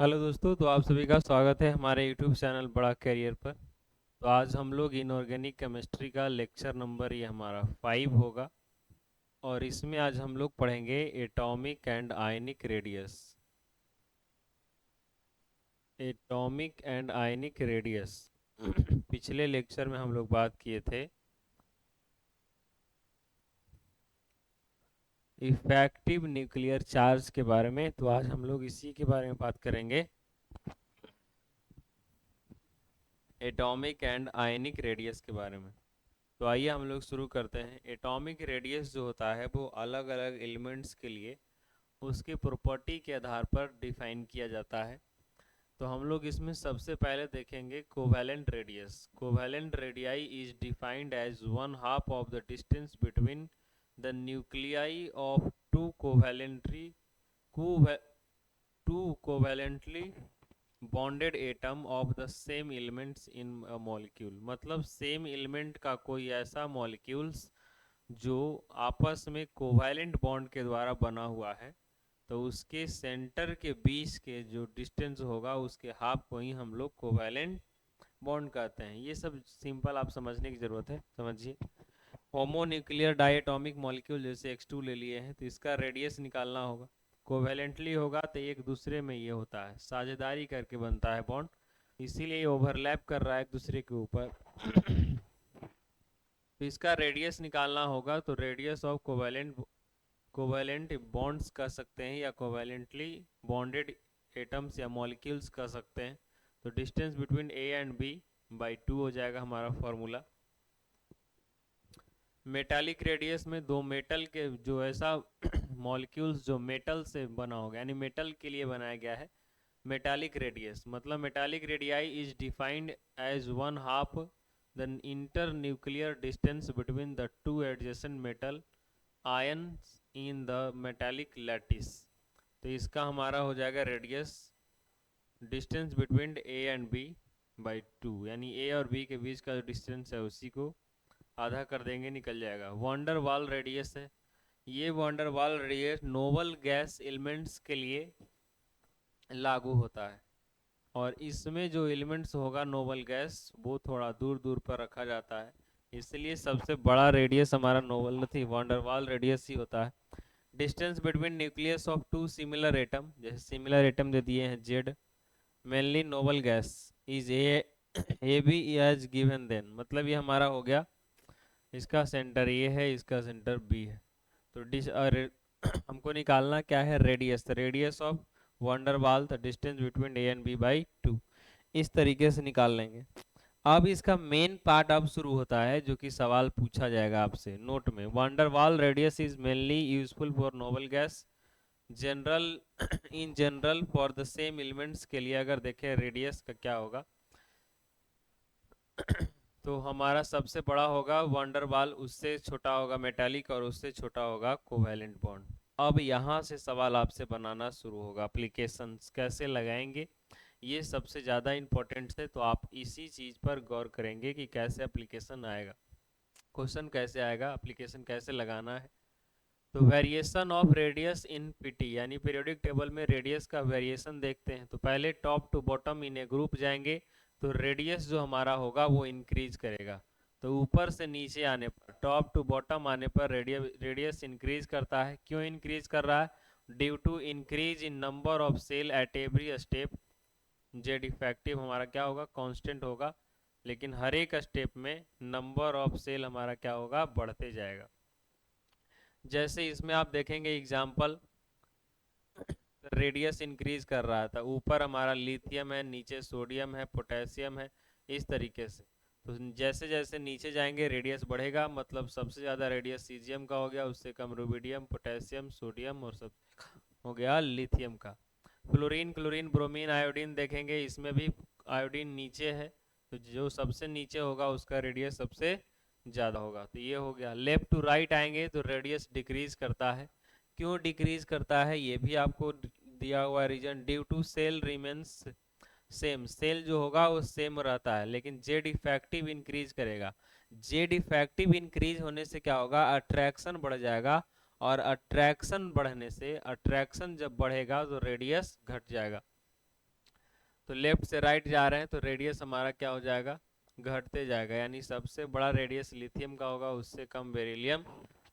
Hello दोस्तों, तो आप सभी का स्वागत है हमारे यूट्यूब चैनल बड़ा कैरियर पर। तो आज हम लोग इनऑर्गेनिक केमिस्ट्री का लेक्चर नंबर ये हमारा 5 होगा। और इसमें आज हम लोग पढ़ेंगे atomic and ionic radius. Atomic and ionic radius पिछले लेक्चर में हम लोग बात किए थे इफेक्टिव न्यूक्लियर चार्ज के बारे में। तो आज हम लोग इसी के बारे में बात करेंगे, एटॉमिक एंड आयनिक रेडियस के बारे में। तो आइए हम लोग शुरू करते हैं। एटॉमिक रेडियस जो होता है वो अलग अलग एलिमेंट्स के लिए उसके प्रॉपर्टी के आधार पर डिफाइन किया जाता है। तो हम लोग इसमें सबसे पहले देखेंगे covalent radius. Covalent radii is defined as one half of the distance between the nuclei of two covalently bonded atom of the same elements in a molecule. मतलब सेम एलिमेंट का कोई ऐसा मॉलिक्यूल्स जो आपस में कोवैलेंट बॉन्ड के द्वारा बना हुआ है, तो उसके सेंटर के बीच के जो डिस्टेंस होगा उसके हाफ को ही हम लोग कोवैलेंट बॉन्ड कहते हैं। ये सब सिंपल आप समझने की ज़रूरत है, समझिए। होमोन्यूक्लियर डायटोमिक मॉलिक्यूल जैसे X2 ले लिए हैं, तो इसका रेडियस निकालना होगा। कोवैलेंटली होगा तो एक दूसरे में ये होता है, साझेदारी करके बनता है बॉन्ड, इसीलिए ये ओवरलैप कर रहा है एक दूसरे के ऊपर। तो इसका रेडियस निकालना होगा, तो रेडियस ऑफ कोवैलेंट बॉन्ड्स कह सकते हैं या कोवैलेंटली बॉन्डेड एटम्स या मॉलिक्यूल्स कह सकते हैं। तो distance between A and B by 2 हो जाएगा हमारा फॉर्मूला। मेटालिक रेडियस में दो मेटल के जो ऐसा मॉलिक्यूल्स जो मेटल से बना होगा, यानी मेटल के लिए बनाया गया है। मेटालिक रेडियस मतलब metallic radii is defined as one half the inter nuclear distance between the two adjacent metal ions in the metallic lattice. तो इसका हमारा हो जाएगा radius distance between A and B by 2, यानी ए और बी के बीच का जो डिस्टेंस है उसी को आधा कर देंगे, निकल जाएगा। वंडर वाल रेडियस है। ये वंडर वाल रेडियस नोबल गैस एलिमेंट्स के लिए लागू होता है। और इसमें जो एलिमेंट्स होगा नोबल गैस वो थोड़ा दूर दूर पर रखा जाता है, इसलिए सबसे बड़ा रेडियस हमारा नोबल नहीं वंडरवाल रेडियस ही होता है। Distance between nucleus of two similar atom, जैसे सिमिलर एटम दे दिए हैं Z, mainly noble gas is A B as given then. मतलब ये हमारा हो गया, इसका सेंटर ए है, इसका सेंटर बी है। तो हमको निकालना क्या है, radius. Radius of van der Waals the distance between A and B by 2, इस तरीके से निकाल लेंगे। अब इसका मेन पार्ट अब शुरू होता है, जो कि सवाल पूछा जाएगा आपसे नोट में। Van der Waals radius is mainly useful for noble gas general in general for the same elements के लिए अगर देखें रेडियस का क्या होगा, तो हमारा सबसे बड़ा होगा वंडरवाल, उससे छोटा होगा मेटालिक और उससे छोटा होगा कोवैलेंट बॉन्ड। अब यहाँ से सवाल आपसे बनाना शुरू होगा, एप्लीकेशंस कैसे लगाएंगे, ये सबसे ज़्यादा इंपॉर्टेंट है। तो आप इसी चीज़ पर गौर करेंगे कि कैसे एप्लीकेशन आएगा, क्वेश्चन कैसे आएगा, एप्लीकेशन कैसे लगाना है। तो variation of radius in PT, यानी पीरियोडिक टेबल में रेडियस का वेरिएशन देखते हैं। तो पहले top to bottom in a group जाएंगे, तो रेडियस जो हमारा होगा वो इंक्रीज करेगा। तो ऊपर से नीचे आने पर, टॉप टू बॉटम आने पर रेडियस इंक्रीज करता है। क्यों इंक्रीज कर रहा है, due to increase in number of cell at every step. Z effective हमारा क्या होगा, कांस्टेंट होगा, लेकिन हर एक स्टेप में नंबर ऑफ सेल हमारा क्या होगा, बढ़ते जाएगा। जैसे इसमें आप देखेंगे एग्जाम्पल, रेडियस इंक्रीज कर रहा था, ऊपर हमारा लिथियम है, नीचे सोडियम है, पोटेशियम है, इस तरीके से। तो जैसे जैसे नीचे जाएंगे रेडियस बढ़ेगा, मतलब सबसे ज़्यादा रेडियस सीजियम का हो गया, उससे कम रुबिडियम, पोटेशियम, सोडियम और सब हो गया लिथियम का। फ्लोरीन, क्लोरीन, ब्रोमीन, आयोडीन देखेंगे, इसमें भी आयोडीन नीचे है, तो जो सबसे नीचे होगा उसका रेडियस सबसे ज़्यादा होगा। तो ये हो गया। लेफ्ट टू राइट आएंगे तो रेडियस डिक्रीज करता है। क्यों डिक्रीज करता है ये भी आपको दिया हुआ reason, due to shell remains same. Shell जो होगा वो सेम रहता है, लेकिन जेड इफेक्टिव इंक्रीज करेगा। जेड इफेक्टिव इंक्रीज होने से क्या होगा, अट्रैक्शन बढ़ जाएगा, और अट्रैक्शन बढ़ने से, अट्रैक्शन जब बढ़ेगा तो रेडियस घट जाएगा। तो लेफ्ट से राइट जा रहे हैं तो रेडियस हमारा क्या हो जाएगा, घटते जाएगा, यानी सबसे बड़ा रेडियस लिथियम का होगा, उससे कम बेरिलियम,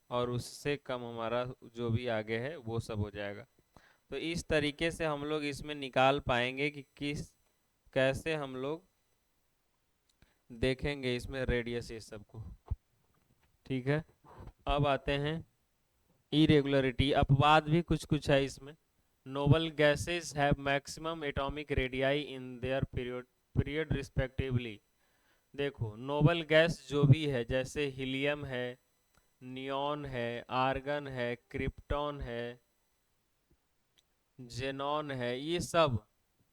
और उससे कम हमारा जो भी आगे है वो सब हो जाएगा। तो इस तरीके से हम लोग इसमें निकाल पाएंगे कि किस कैसे हम लोग देखेंगे इसमें रेडियस ये सब को। ठीक है, अब आते हैं इरेगुलरिटी, अपवाद भी कुछ कुछ है इसमें। Noble gases have maximum atomic radii in their period respectively. देखो नोबल गैस जो भी है, जैसे हीलियम है, नियॉन है, आर्गन है, क्रिप्टॉन है, जेनॉन है, ये सब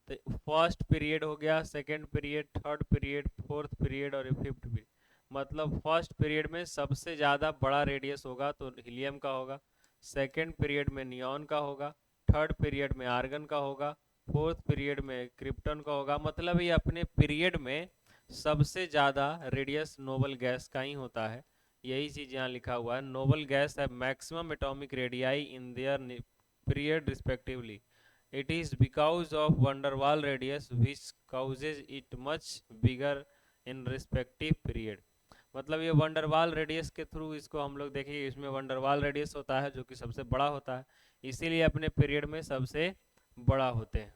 तो फर्स्ट पीरियड हो गया, second period, third period, fourth period और फिफ्थ पीरियड। मतलब फर्स्ट पीरियड में सबसे ज़्यादा बड़ा रेडियस होगा तो हीलियम का होगा, सेकंड पीरियड में नियॉन का होगा, थर्ड पीरियड में आर्गन का होगा, फोर्थ पीरियड में क्रिप्टन का होगा। मतलब ये अपने पीरियड में सबसे ज़्यादा रेडियस नोबल गैस का ही होता है। यही चीज़ यहाँ लिखा हुआ है, नोबल गैस है maximum atomic radii in their period respectively. It is because of van der Waal radius which causes it much bigger in respective period। मतलब ये van der Waal रेडियस के थ्रू इसको हम लोग देखेंगे, इसमें van der Waal रेडियस होता है जो कि सबसे बड़ा होता है, इसीलिए अपने पीरियड में सबसे बड़ा होते हैं।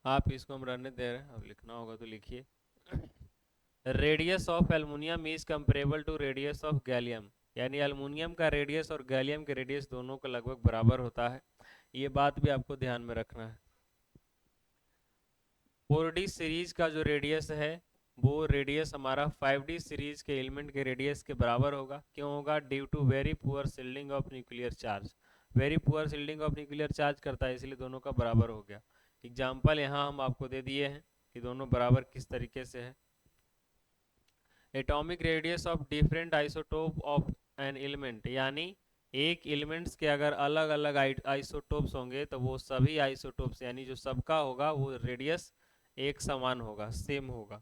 आप इसको हम रहने दे रहे हैं, अब लिखना होगा तो लिखिए। Radius of aluminium is comparable to radius of gallium, यानी एल्युमिनियम का रेडियस और गैलियम के रेडियस दोनों का लगभग बराबर होता है, ये बात भी आपको ध्यान में रखना है। 4D सीरीज का जो रेडियस है वो रेडियस हमारा 5D सीरीज के एलिमेंट के रेडियस के बराबर होगा। क्यों होगा? Due to very poor shielding of nuclear charge, very poor shielding of nuclear charge करता है, इसलिए दोनों का बराबर हो गया। एग्जाम्पल यहाँ हम आपको दे दिए हैं कि दोनों बराबर किस तरीके से है। Atomic radius of different isotope of an element, यानी एक एलिमेंट्स के अगर अलग अलग आइसोटोप्स होंगे तो वो सभी आइसोटोप्स यानी जो सबका होगा वो रेडियस एक समान होगा, सेम होगा।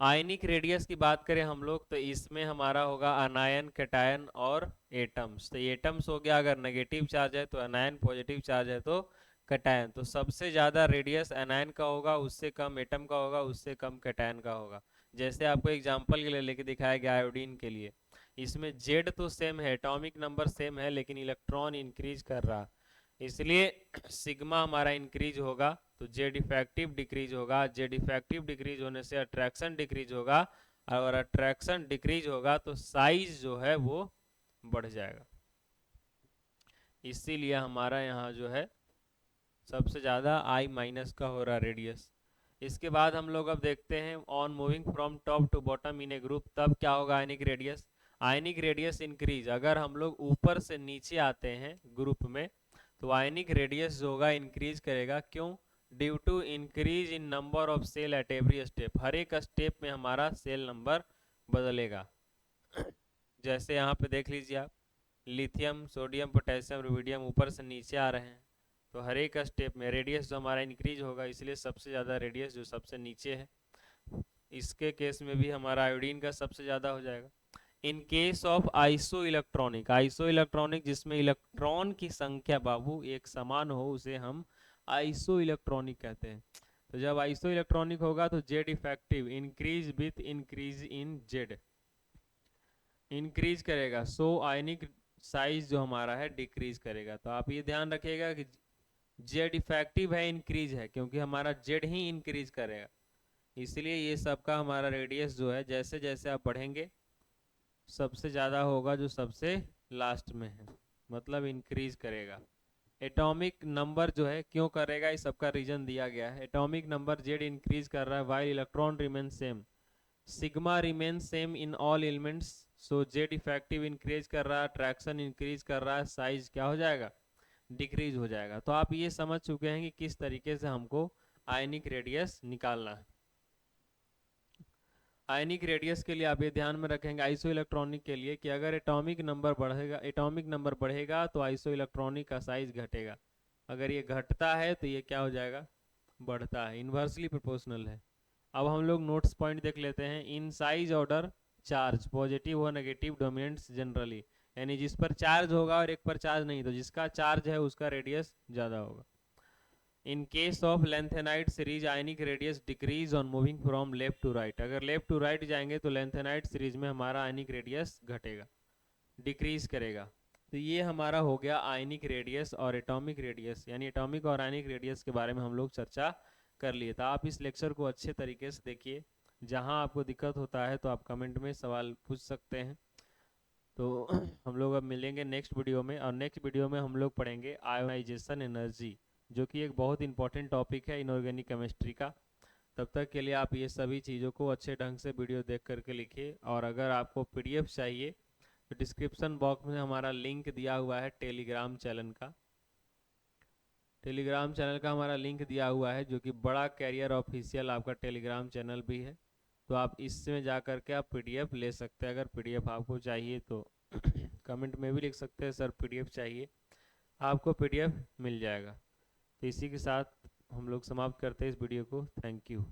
आयनिक रेडियस की बात करें हम लोग तो इसमें हमारा होगा अनायन, कैटायन और एटम्स। तो एटम्स हो गया अगर नेगेटिव चार्ज है तो अनायन, पॉजिटिव चार्ज है तो कैटायन। तो सबसे ज़्यादा रेडियस अनायन का होगा, उससे कम एटम का होगा, उससे कम कैटायन का होगा। जैसे आपको एग्जांपल के लिए लेके दिखाया गया आयोडीन के लिए, इसमें जेड तो सेम है, एटॉमिक नंबर सेम है, लेकिन इलेक्ट्रॉन इंक्रीज कर रहा, इसलिए सिग्मा हमारा इंक्रीज होगा तो जेड इफेक्टिव डिक्रीज होगा। जेड इफेक्टिव डिक्रीज होने से अट्रैक्शन डिक्रीज होगा, और अट्रैक्शन डिक्रीज होगा तो साइज जो है वो बढ़ जाएगा। इसीलिए हमारा यहाँ जो है सबसे ज़्यादा आई माइनस का हो रहा रेडियस। इसके बाद हम लोग अब देखते हैं on moving from top to bottom in a group, तब क्या होगा ionic radius. Ionic radius increase, अगर हम लोग ऊपर से नीचे आते हैं ग्रुप में तो आयनिक रेडियस जो होगा इंक्रीज करेगा। क्यों? Due to increase in number of cell at every step, हर एक स्टेप में हमारा सेल नंबर बदलेगा। जैसे यहाँ पे देख लीजिए आप, लिथियम, सोडियम, पोटेशियम, रुबिडियम ऊपर से नीचे आ रहे हैं, तो हर एक स्टेप में रेडियस जो हमारा इंक्रीज होगा, इसलिए सबसे ज़्यादा रेडियस जो सबसे नीचे है, इसके केस में भी हमारा आयोडीन का सबसे ज़्यादा हो जाएगा। इन case of iso electronic, iso electronic जिसमें इलेक्ट्रॉन की संख्या बाबू एक समान हो उसे हम आइसो इलेक्ट्रॉनिक कहते हैं। तो जब आइसो इलेक्ट्रॉनिक होगा तो Z effective increase with increase in Z, increase करेगा, सो आयनिक साइज जो हमारा है डिक्रीज करेगा। तो आप ये ध्यान रखिएगा कि जेड इफेक्टिव है, इंक्रीज है, क्योंकि हमारा जेड ही इंक्रीज करेगा, इसलिए ये सबका हमारा रेडियस जो है जैसे जैसे आप बढ़ेंगे सबसे ज़्यादा होगा जो सबसे लास्ट में है, मतलब इंक्रीज करेगा। एटॉमिक नंबर जो है क्यों करेगा, इस सबका रीजन दिया गया है। एटॉमिक नंबर जेड इंक्रीज कर रहा है while electron remain same, sigma remain same in all elements, so Z effective increase कर रहा है, अट्रैक्शन इंक्रीज कर रहा है, साइज क्या हो जाएगा, डिक्रीज हो जाएगा। तो आप ये समझ चुके हैं कि किस तरीके से हमको आयनिक रेडियस निकालना है। आयनिक रेडियस के लिए आप ये ध्यान में रखेंगे आइसो इलेक्ट्रॉनिक के लिए कि अगर एटॉमिक नंबर बढ़ेगा तो आइसो इलेक्ट्रॉनिक का साइज घटेगा, अगर ये घटता है तो ये क्या हो जाएगा, बढ़ता है, इन्वर्सली प्रोपोर्शनल है। अब हम लोग नोट्स पॉइंट देख लेते हैं। In size order charge positive और नेगेटिव डोमिनेंट्स जनरली, यानी जिस पर चार्ज होगा और एक पर चार्ज नहीं, तो जिसका चार्ज है उसका रेडियस ज़्यादा होगा। In case of lanthanide series ionic radius decrease on moving from left to right. अगर लेफ्ट टू राइट जाएंगे तो लेंथेनाइट सीरीज में हमारा आयनिक रेडियस घटेगा, डिक्रीज करेगा। तो ये हमारा हो गया आयनिक रेडियस और एटॉमिक रेडियस, यानी एटॉमिक और आयनिक रेडियस के बारे में हम लोग चर्चा कर लिए। तो आप इस लेक्चर को अच्छे तरीके से देखिए, जहाँ आपको दिक्कत होता है तो आप कमेंट में सवाल पूछ सकते हैं। तो हम लोग अब मिलेंगे नेक्स्ट वीडियो में, और नेक्स्ट वीडियो में हम लोग पढ़ेंगे आयोनाइजेशन एनर्जी, जो कि एक बहुत इंपॉर्टेंट टॉपिक है इनऑर्गेनिक केमिस्ट्री का। तब तक के लिए आप ये सभी चीज़ों को अच्छे ढंग से वीडियो देख करके लिखिए, और अगर आपको पीडीएफ चाहिए तो डिस्क्रिप्शन बॉक्स में हमारा लिंक दिया हुआ है टेलीग्राम चैनल का। टेलीग्राम चैनल का हमारा लिंक दिया हुआ है, जो कि बड़ा कैरियर ऑफिशियल आपका टेलीग्राम चैनल भी है। तो आप इसमें जा करके आप पीडीएफ ले सकते हैं। अगर पीडीएफ आपको चाहिए तो कमेंट में भी लिख सकते हैं सर पीडीएफ चाहिए, आपको पीडीएफ मिल जाएगा। तो इसी के साथ हम लोग समाप्त करते हैं इस वीडियो को। Thank you.